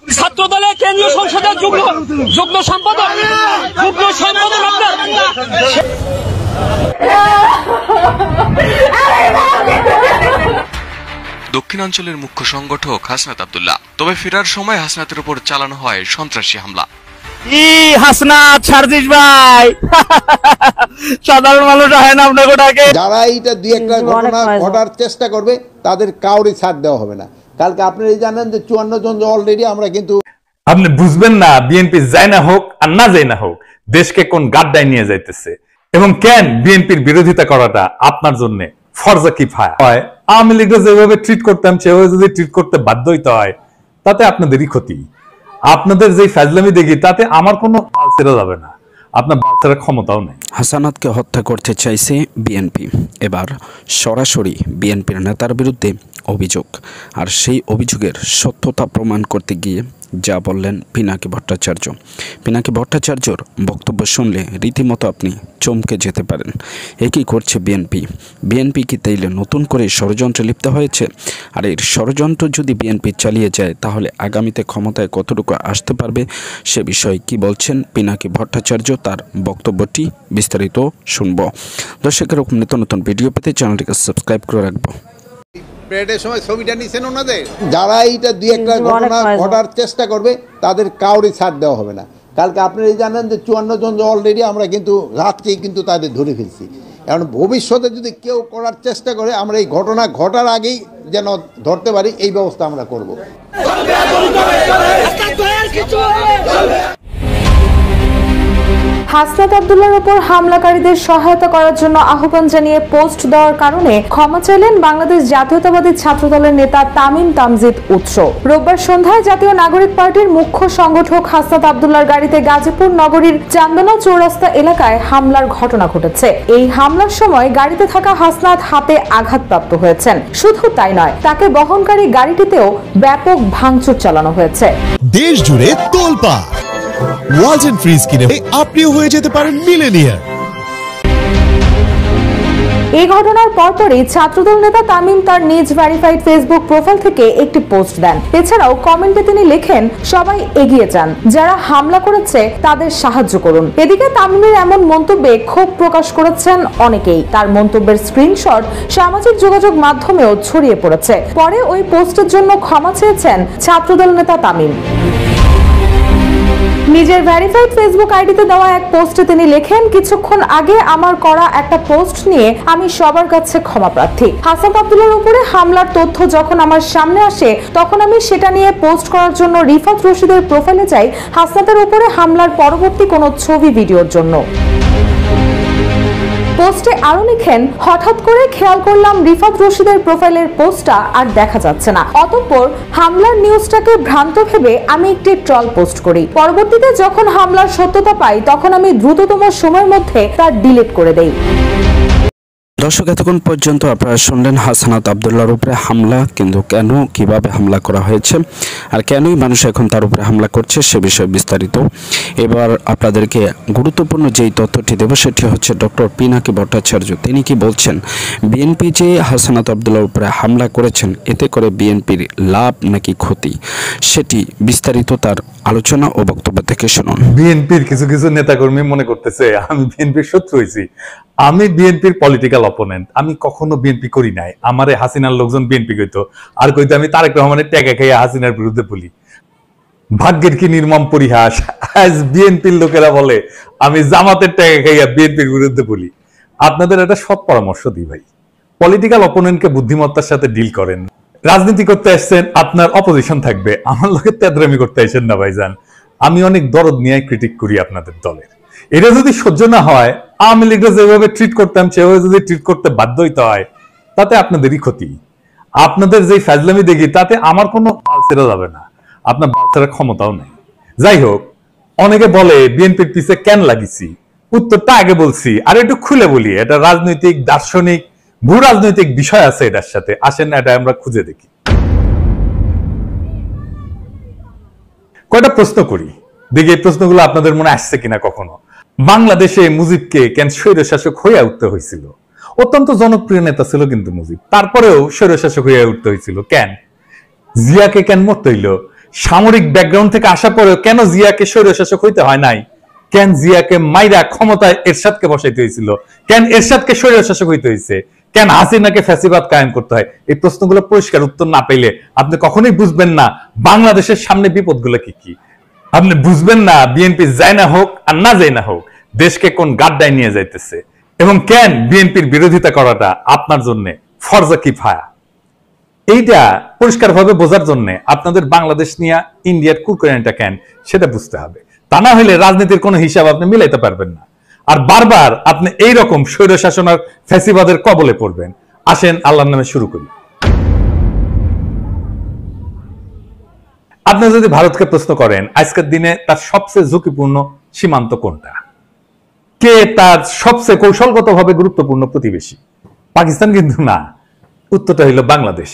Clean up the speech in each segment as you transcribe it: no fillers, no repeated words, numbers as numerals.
ছাত্র দলের কেন্দ্রীয় সংসদের যুগ্ম সম্পাদক আপনার দক্ষিণাঞ্চলের মুখ্য সংগঠক হাসনাত আব্দুল্লাহ। তবে ফেরার সময় হাসনাতের উপর চালানো হয় সন্ত্রাসী হামলা। হাসনাত সারজিস ভাই সাধারণ মানুষ হয় না আপনাকে। যারা এইটা দুই একটা ঘটনা ঘটার চেষ্টা করবে তাদের কাউরি ছাড় দেওয়া হবে না। কালকে আপনারা জানেন যে 54 জন অলরেডি আমরা কিন্তু আপনি বুঝবেন না বিএনপি যায় না হোক আর না যায় না হোক দেশকে কোন গাড্ডায় নিয়ে যাইতেছে এবং কেন বিএনপির বিরোধিতা করাটা আপনার জন্য ফরজা কিফায়া হয়। আওয়ামী লীগরা যেভাবে ট্রিট করতাম সেভাবে যদি ট্রিট করতে বাধ্য হইতে হয় তাতে আপনাদেরই ক্ষতি। আপনাদের যে ফাজলামি দেখি তাতে আমার কোনো ছেড়ে যাবে না, আপনার বাচ্চারা ক্ষমতাও নেই। হাসানাতকে হত্যা করতে চাইছে বিএনপি। এবার সরাসরি বিএনপির নেতার বিরুদ্ধে অভিযোগ, আর সেই অভিযোগের সত্যতা প্রমাণ করতে গিয়ে যা বললেন পিনাকি ভট্টাচার্য। পিনাকি ভট্টাচার্যর বক্তব্য শুনলে রীতিমতো আপনি চমকে যেতে পারেন। একই করছে বিএনপি। বিএনপি কি তাইলে নতুন করে ষড়যন্ত্রে লিপ্ত হয়েছে? আর এর ষড়যন্ত্র যদি বিএনপি চালিয়ে যায় তাহলে আগামীতে ক্ষমতায় কতটুকু আসতে পারবে সে বিষয়ে কি বলছেন পিনাকি ভট্টাচার্য, তার বক্তব্যটি বিস্তারিত শুনব। দর্শক এরকম নতুন নতুন ভিডিও পেতে চ্যানেলটিকে সাবস্ক্রাইব করে রাখবো। প্যারেডের সময় ছবিটা নিছেন ওনাদের, যারা এইটা দুই একটা ঘটনা ঘটার চেষ্টা করবে তাদের কাউরি ছাড় দেওয়া হবে না। কালকে আপনারা জানেন যে 54 জন অলরেডি আমরা কিন্তু রাত্রেই কিন্তু তাদের ধরে ফেলছি। এখন ভবিষ্যতে যদি কেউ করার চেষ্টা করে আমরা এই ঘটনা ঘটার আগেই যেন ধরতে পারি এই ব্যবস্থা আমরা করব। হাসনাত আব্দুল্লাহর উপর হামলাকারীদের সহায়তা করার জন্য আহ্বান জানিয়ে পোস্ট দেওয়ার কারণে ক্ষমা চাইলেন বাংলাদেশ জাতীয়তাবাদী ছাত্রদলের নেতা তামিম তামজিদ উৎস। রোববার সন্ধ্যায় জাতীয় নাগরিক পার্টির মুখ্য সংগঠক হাসনাত আব্দুল্লাহর গাড়িতে গাজীপুর নগরীর চান্দনা চৌরাস্তা এলাকায় হামলার ঘটনা ঘটেছে। এই হামলার সময় গাড়িতে থাকা হাসনাত হাতে আঘাতপ্রাপ্ত হয়েছেন। শুধু তাই নয়, তাকে বহনকারী গাড়িটিতেও ব্যাপক ভাঙচুর চালানো হয়েছে। দেশ জুড়ে তোলপাড় ওয়ালটন ফ্রিজ কিনে আপনিও হয়ে যেতে পারেন মিলেনিয়ার। এই ঘটনার পরপরই ছাত্রদল নেতা তামিম তার নিজ ভেরিফাইড ফেসবুক প্রোফাইল থেকে একটি পোস্ট দেন। এছাড়াও কমেন্টে তিনি লেখেন, সবাই এগিয়ে যান, যারা হামলা করেছে তাদের সাহায্য করুন। এদিকে তামিমের এমন মন্তব্যে ক্ষোভ প্রকাশ করেছেন অনেকেই। তার মন্তব্যের স্ক্রিনশট সামাজিক যোগাযোগ মাধ্যমেও ছড়িয়ে পড়েছে। পরে ওই পোস্টের জন্য ক্ষমা চেয়েছেন ছাত্রদল নেতা তামিম। নিজের ভেরিফাইড ফেসবুক আইডিতে দেওয়া এক পোস্টে তিনি লেখেন, কিছুক্ষণ আগে আমার করা একটা পোস্ট নিয়ে আমি সবার কাছে ক্ষমা প্রার্থী। হাসনাত আব্দুল্লাহর উপরে হামলার তথ্য যখন আমার সামনে আসে তখন আমি সেটা নিয়ে পোস্ট করার জন্য রিফাত রশিদের প্রোফাইলে যাই হাসনাতের উপরে হামলার পরবর্তী কোনো ছবি ভিডিওর জন্য। পোস্টে আরো লিখেন, হঠাৎ করে খেয়াল করলাম রিফাত রশিদের প্রোফাইলের পোস্টটা আর দেখা যাচ্ছে না। অতঃপর হামলার নিউজটাকে ভ্রান্ত ভেবে আমি একটি ট্রল পোস্ট করি। পরবর্তীতে যখন হামলার সত্যতা পাই তখন আমি দ্রুততম সময়ের মধ্যে তা ডিলিট করে দেই। দর্শক এতক্ষণ পর্যন্ত আপনারা শুনলেন হাসনাত আব্দুল্লাহর উপরে হামলা, কিন্তু কেন কিভাবে হামলা করা হয়েছে আর কেনই মানুষ এখন তার উপরে হামলা করছে সে বিষয়ে বিস্তারিত। এবার আপনাদেরকে গুরুত্বপূর্ণ যেই তথ্যটি দেব সেটি হচ্ছে ডক্টর পিনাকি ভট্টাচার্য। তিনি কি বলছেন, বিএনপি যে হাসনাত আব্দুল্লাহর উপরে হামলা করেছেন এতে করে বিএনপির লাভ নাকি ক্ষতি, সেটি বিস্তারিত তার আলোচনা ও বক্তব্য থেকে শুনুন। বিএনপির কিছু কিছু নেতাকর্মী মনে করতেছে আমি বিএনপির শত্রু হয়েছি। আমি বিএনপির পলিটিক্যাল অপোনেন্ট। আমি কখনো বিএনপি করি নাই। আমারে হাসিনার লোকজন বিএনপি কইতো, আর কইতো আমি তারেক রহমানের টাকা খাইয়া হাসিনার বিরুদ্ধে বলি। ভাগ্যের কি নির্মম পরিহাস, আজ বিএনপির লোকেরা বলে আমি জামাতের টাকা খাইয়া বিএনপির বিরুদ্ধে বলি। আপনাদের একটা সৎ পরামর্শ দিই ভাই, পলিটিক্যাল অপোনেন্টকে বুদ্ধিমত্তার সাথে ডিল করেন। রাজনীতি করতে আসছেন, আপনার অপোজিশন থাকবে, আমার লোকের তেদরামি করতে আসেন না ভাইজান। আমি অনেক দরদ নিয়ে ক্রিটিক করি আপনাদের দলের। এটা যদি সহ্য না হয়, আওয়ামী লীগরা যেভাবে ট্রিট করতাম সেভাবে যদি ট্রিট করতে বাধ্য হইতে হয় তাতে আপনাদেরই ক্ষতি। আপনাদের যে ফাজলামি দেখি তাতে আমার কোনো ছেড়ে যাবে না, আপনার বাচ্চারা ক্ষমতাও নেই। যাই হোক, অনেকে বলে বিএনপির পিছে কেন লাগিছি, উত্তরটা আগে বলছি আর একটু খুলে বলি। এটা রাজনৈতিক, দার্শনিক, ভূ রাজনৈতিক বিষয় আছে এটার সাথে। আসেন না এটা আমরা খুঁজে দেখি। কয়টা প্রশ্ন করি, দেখি এই প্রশ্নগুলো আপনাদের মনে আসছে কিনা কখনো। বাংলাদেশে মুজিবকে কেন স্বৈরশাসক হয়ে উঠতে হয়েছিল? অত্যন্ত জনপ্রিয় নেতা ছিল কিন্তু মুজিব, তারপরেও স্বৈরশাসক হয়ে উঠতে হয়েছিল কেন? জিয়াকে কেন মরতে হইল? সামরিক ব্যাকগ্রাউন্ড থেকে আসা পরেও কেন জিয়াকে স্বৈরশাসক হইতে হয় নাই? কেন জিয়াকে মাইরা ক্ষমতায় এরশাদকে বসাইতে হয়েছিল? কেন এরশাদকে স্বৈরশাসক হইতে হয়েছে? কেন হাসিনাকে ফ্যাসিবাদ কায়েম করতে হয়? এই প্রশ্নগুলো পরিষ্কার উত্তর না পেলে আপনি কখনোই বুঝবেন না বাংলাদেশের সামনে বিপদগুলো কি কি। আপনি বুঝবেন না বিএনপি যায় না হোক আর না যায় না হোক দেশকে কোন গাড্ডায় নিয়ে যাইতেছে, এবং কেন বিএনপির বিরোধিতা করাটা আপনার জন্য ফরজা কিফায়া। এইটা পরিষ্কারভাবে বোঝার জন্য আপনাদের বাংলাদেশ নিয়ে ইন্ডিয়ার কুরকুরানিটা কেন সেটা বুঝতে হবে। তা না হলে রাজনীতির কোনো হিসাব আপনি মিলাইতে পারবেন না, আর বারবার আপনি এইরকম স্বৈরশাসন আর ফ্যাসিবাদের কবলে পড়বেন। আসেন আল্লাহর নামে শুরু করি। আপনি যদি ভারতকে প্রশ্ন করেন আজকের দিনে তার সবচেয়ে ঝুঁকিপূর্ণ সীমান্ত কোনটা, কে তার সবচেয়ে কৌশলগতভাবে গুরুত্বপূর্ণ প্রতিবেশী, পাকিস্তান কিন্তু না, উত্তরটা হইল বাংলাদেশ।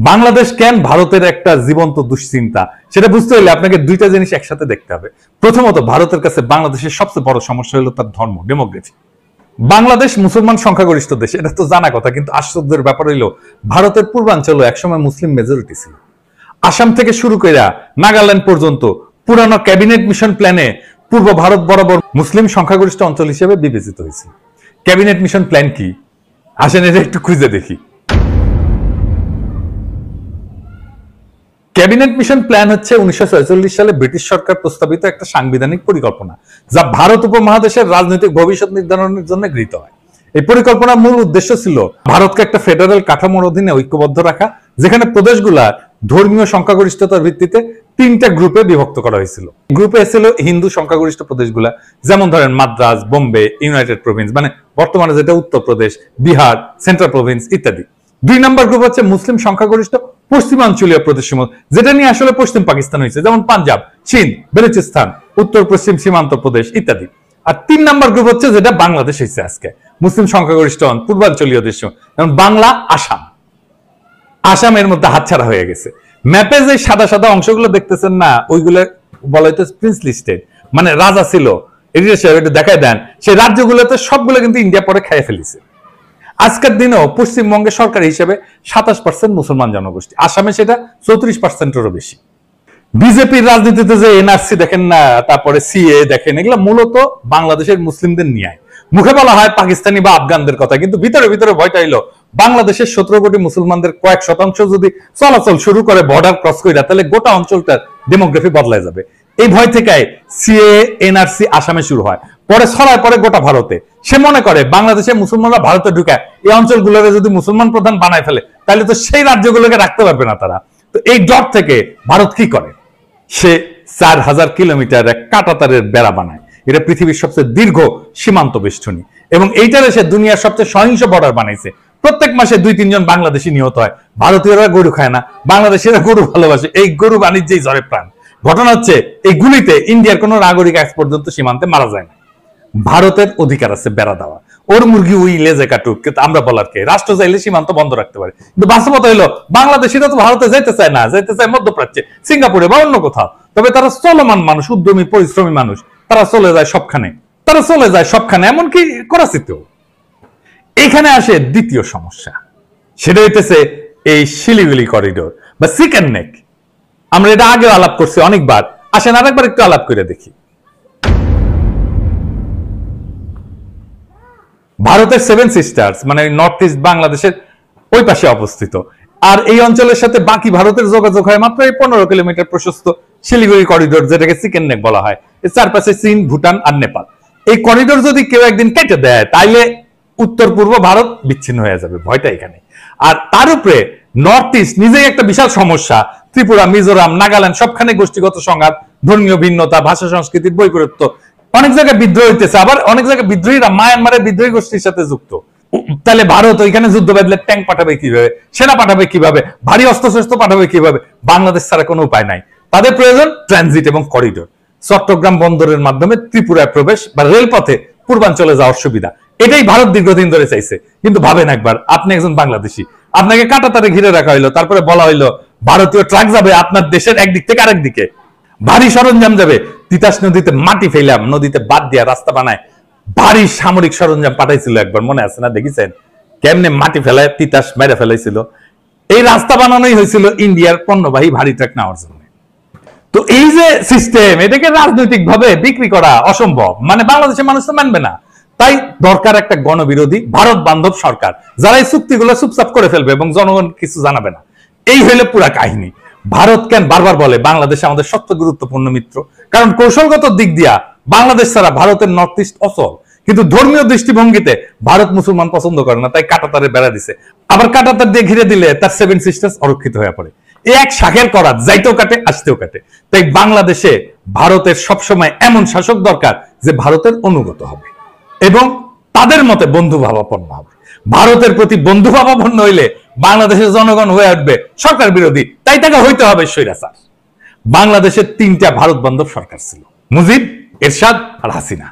বাংলাদেশ কেন ভারতের একটা জীবন্ত দুশ্চিন্তা সেটা বুঝতে হলে আপনাকে দুইটা জিনিস একসাথে দেখতে হবে। প্রথমত, ভারতের কাছে বাংলাদেশের সবচেয়ে বড় সমস্যা হলো তার ধর্ম, ডেমোগ্রাফি। বাংলাদেশ মুসলমান সংখ্যাগরিষ্ঠ দেশ, এটা তো জানা কথা, কিন্তু আশ্চর্যের ব্যাপার হইল ভারতের পূর্বাঞ্চল একসময় মুসলিম মেজরিটি ছিল। আসাম থেকে শুরু করে নাগাল্যান্ড পর্যন্ত পুরানো ক্যাবিনেট মিশন প্ল্যানে পূর্ব ভারত বরাবর মুসলিম সংখ্যাগরিষ্ঠ অঞ্চল হিসেবে বিবেচিত হয়েছে। ক্যাবিনেট মিশন প্ল্যান কি? আসেন এটা একটু খুঁজে দেখি। ক্যাবিনেট মিশন প্ল্যান হচ্ছে 1946 সালে ব্রিটিশ সরকার প্রস্তাবিত একটা সাংবিধানিক পরিকল্পনা, যা ভারত উপমহাদেশের রাজনৈতিক ভবিষ্যৎ নির্ধারণের জন্য গৃহীত হয়। এই পরিকল্পনার মূল উদ্দেশ্য ছিল ভারতকে একটা ফেডারেল কাঠামোর অধীনে ঐক্যবদ্ধ রাখা, যেখানে প্রদেশগুলা ধর্মীয় সংখ্যাগরিষ্ঠতার ভিত্তিতে তিনটা গ্রুপে বিভক্ত করা হয়েছিল। গ্রুপে ছিল হিন্দু সংখ্যাগরিষ্ঠ প্রদেশগুলা, যেমন ধরেন মাদ্রাজ, বোম্বে, ইউনাইটেড প্রভিন্স, মানে বর্তমানে যেটা উত্তরপ্রদেশ, বিহার, সেন্ট্রাল প্রভিন্স ইত্যাদি। 2 নম্বর গ্রুপ হচ্ছে মুসলিম সংখ্যাগরিষ্ঠ পশ্চিমাঞ্চলীয় প্রদেশসমূহ, যেটা নিয়ে আসলে পশ্চিম পাকিস্তান হয়েছে, যেমন পাঞ্জাব, চীন, বেলুচিস্তান, উত্তর পশ্চিম সীমান্ত প্রদেশ ইত্যাদি। আর 3 নম্বর গ্রুপ হচ্ছে যেটা বাংলাদেশ হয়েছে আজকে, মুসলিম সংখ্যাগরিষ্ঠ পূর্বাঞ্চলীয় দেশ, যেমন বাংলা, আসাম। আসামের মধ্যে হাতছাড়া হয়ে গেছে। ম্যাপে যে সাদা সাদা অংশগুলো দেখতেছেন না, ওইগুলো বলা হইতো প্রিন্সলি স্টেট, মানে রাজা ছিল, এটা দেখায় দেন। সেই রাজ্যগুলোতে সবগুলো কিন্তু ইন্ডিয়া পরে খেয়ে ফেলেছে। আজকের দিনেও পশ্চিমবঙ্গে সরকার হিসেবে 27% মুসলমান জনগোষ্ঠী, আসামে সেটা 34%-এরও বেশি। বিজেপির রাজনীতিতে যে এনআরসি দেখেন না, তারপরে সিএ দেখেন, এগুলো মূলত বাংলাদেশের মুসলিমদের নিয়ে। মুখে বলা হয় পাকিস্তানি বা আফগানদের কথা, কিন্তু ভিতরে ভিতরে ভয়টা হইলো বাংলাদেশের 17 কোটি মুসলমানদের কয়েক শতাংশ যদি চলাচল শুরু করে বর্ডার ক্রস করে, তাহলে গোটা অঞ্চলটার ডেমোগ্রাফি বদলায় যাবে। এই ভয় থেকে সিএ এনআরসি আসামে শুরু হয়, পরে ছড়ায় পরে গোটা ভারতে। সে মনে করে বাংলাদেশের মুসলমানরা ভারতে ঢুকে এই অঞ্চলগুলোকে যদি মুসলমান প্রধান বানায় ফেলে, তাহলে তো সেই রাজ্যগুলোকে রাখতে পারবে না তারা। তো এই ডট থেকে ভারত কি করে, সে 4000 কিলোমিটার এক কাঁটাতারের বেড়া বানায়। এটা পৃথিবীর সবচেয়ে দীর্ঘ সীমান্ত বেষ্টনী, এবং এইটার এসে দুনিয়ার সবচেয়ে সহিংস বর্ডার বানাইছে। প্রত্যেক মাসে 2-3 জন বাংলাদেশি নিহত হয়। ভারতীয়রা গরু খায় না, বাংলাদেশিরা গরু ভালোবাসে, এই গরু বাণিজ্যেই ঝরে প্রাণ। ঘটনা হচ্ছে এই গুলিতে ইন্ডিয়ার কোন নাগরিক আজ পর্যন্ত সীমান্তে মারা যায় না। ভারতের অধিকার আছে বেড়া দেওয়া, ওর মুরগি উই লেজে কাটুক, কিন্তু আমরা বলার কে? রাষ্ট্র চাইলে সীমান্ত বন্ধ রাখতে পারে, কিন্তু বাস্তবতা হলো বাংলাদেশিরা তো ভারতে যাইতে চায় না, যাইতে চায় মধ্যপ্রাচ্যে, সিঙ্গাপুরে বা অন্য কোথাও। তবে তারা চলমান মানুষ, উদ্যমী পরিশ্রমী মানুষ, তারা চলে যায় সবখানে, এমনকি করাচিতেও। এখানে আসে দ্বিতীয় সমস্যা, সেটা হইতেছে এই শিলিগুড়ি করিডোর বা চিকেন নেক। আমরা এটা আগে আলাপ করছি অনেকবার, আসেন আরেকবার একটু আলাপ করে দেখি। ভারতের 7 সিস্টার্স মানে নর্থ ইস্ট বাংলাদেশের ওই পাশে অবস্থিত, আর এই অঞ্চলের সাথে বাকি ভারতের যোগাযোগ হয় মাত্র 15 কিলোমিটার প্রশস্ত শিলিগুড়ি করিডোর, যেটাকে চিকেন নেক বলা হয়। এর চারপাশে চীন, ভুটান আর নেপাল। এই করিডোর যদি কেউ একদিন কেটে দেয়, তাইলে উত্তর পূর্ব ভারত বিচ্ছিন্ন হয়ে যাবে, ভয়টা এখানে। আর তার উপরে নর্থ ইস্ট নিজেই একটা বিশাল সমস্যা। ত্রিপুরা, মিজোরাম, নাগাল্যান্ড সবখানে গোষ্ঠীগত সংঘাত, ধর্মীয় ভিন্নতা, ভাষা সংস্কৃতির বৈপরীত্য, অনেক জায়গায় বিদ্রোহ হইতেছে, আবার অনেক জায়গায় বিদ্রোহীরা মায়ানমারের বিদ্রোহী গোষ্ঠীর সাথে যুক্ত। তাহলে ভারত ওইখানে যুদ্ধ বাঁধলে ট্যাঙ্ক পাঠাবে কিভাবে, সেনা পাঠাবে কিভাবে, ভারী অস্ত্রশস্ত্র পাঠাবে কিভাবে? বাংলাদেশ ছাড়া কোনো উপায় নাই। তাদের প্রয়োজন ট্রানজিট এবং করিডোর। চট্টগ্রাম বন্দরের মাধ্যমে ত্রিপুরায় প্রবেশ বা রেলপথে পূর্বাঞ্চলে যাওয়ার সুবিধা, এটাই ভারত দীর্ঘদিন ধরে চাইছে। কিন্তু ভাবেন একবার, আপনি একজন বাংলাদেশি, আপনাকে কাঁটাতারে ঘিরে রাখা হইলো, তারপরে বলা হইলো ভারতীয় ট্রাক যাবে আপনার দেশের একদিক থেকে আরেক দিকে, ভারী সরঞ্জাম যাবে। তিতাস নদীতে মাটি ফেলাম, নদীতে বাদ দিয়া রাস্তা বানায় ভারী সামরিক সরঞ্জাম পাঠাইছিল একবার, মনে আছে না? দেখেছেন কেমনে মাটি ফেলায় তিতাস মেরে ফেলাইছিল? এই রাস্তা বানানোই হয়েছিল ইন্ডিয়ার পণ্যবাহী ভারী ট্রাক নেওয়ার জন্য। তো এই যে সিস্টেম, এটাকে রাজনৈতিক ভাবে বিক্রি করা অসম্ভব, মানে বাংলাদেশের মানুষ তো মানবে না। তাই দরকার একটা গণবিরোধী ভারত বান্ধব সরকার, যারা এই চুক্তিগুলো চুপচাপ করে ফেলবে এবং জনগণ কিছু জানাবে না। এই হইলে পুরা কাহিনী। ভারত কেন বারবার বলে বাংলাদেশ আমাদের সবচেয়ে গুরুত্বপূর্ণ মিত্র, কারণ কৌশলগত দিক দিয়া বাংলাদেশ ছাড়া ভারতের নর্থ ইস্ট অচল। কিন্তু ধর্মীয় দৃষ্টিভঙ্গিতে ভারত মুসলমান পছন্দ করে না, তাই কাঁটাতারে বেড়া দিছে। আবার কাঁটাতার দিয়ে ঘিরে দিলে তার 7 সিস্টার্স অরক্ষিত হয়ে পড়ে। এই এক শাখের করাত, যাইতেও কাটে আসতেও কাটে। তাই বাংলাদেশে ভারতের সবসময় এমন শাসক দরকার যে ভারতের অনুগত হবে এবং তাদের মতে বন্ধু ভাবাপন্ন হবে। ভারতের প্রতি বন্ধু ভাবাপন্ন হইলে বাংলাদেশের জনগণ হয়ে উঠবে সরকার বিরোধী, তাই তাকে হইতে হবে স্বৈরাচার। বাংলাদেশের 3টা ভারত বান্ধব সরকার ছিল, মুজিব, এরশাদ আর হাসিনা।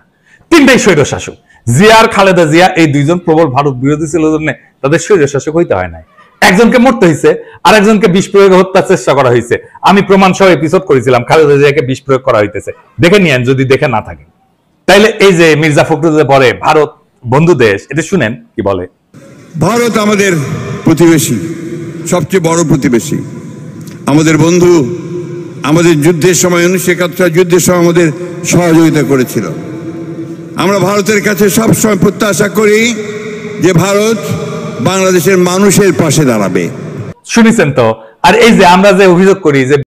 3টাই স্বৈর শাসক। জিয়া আর খালেদা জিয়া এই 2জন প্রবল ভারত বিরোধী ছিল জন্য তাদের স্বৈর শাসক হইতে হয় নাই। একজনকে মরতে হয়েছে, আর একজনকে বিষ প্রয়োগে হত্যার চেষ্টা করা হয়েছে। আমি প্রমাণ সহ এপিসোড করেছিলাম, খালেদা জিয়াকে বিষ প্রয়োগ করা হইতেছে, দেখে নিয়েন যদি দেখে না থাকেন। তাইলে এই যে মির্জা ফখরুল যে বলে ভারত বন্ধু দেশ, এটা শুনেন কি বলে। ভারত আমাদের প্রতিবেশী, সবচেয়ে বড় প্রতিবেশী, আমাদের বন্ধু। আমাদের যুদ্ধের সময় 1971 যুদ্ধের সময় আমাদের সহযোগিতা করেছিল। আমরা ভারতের কাছে সবসময় প্রত্যাশা করি যে ভারত বাংলাদেশের মানুষের পাশে দাঁড়াবে। শুনেছেন তো? আর এই যে আমরা যে অভিযোগ করি যে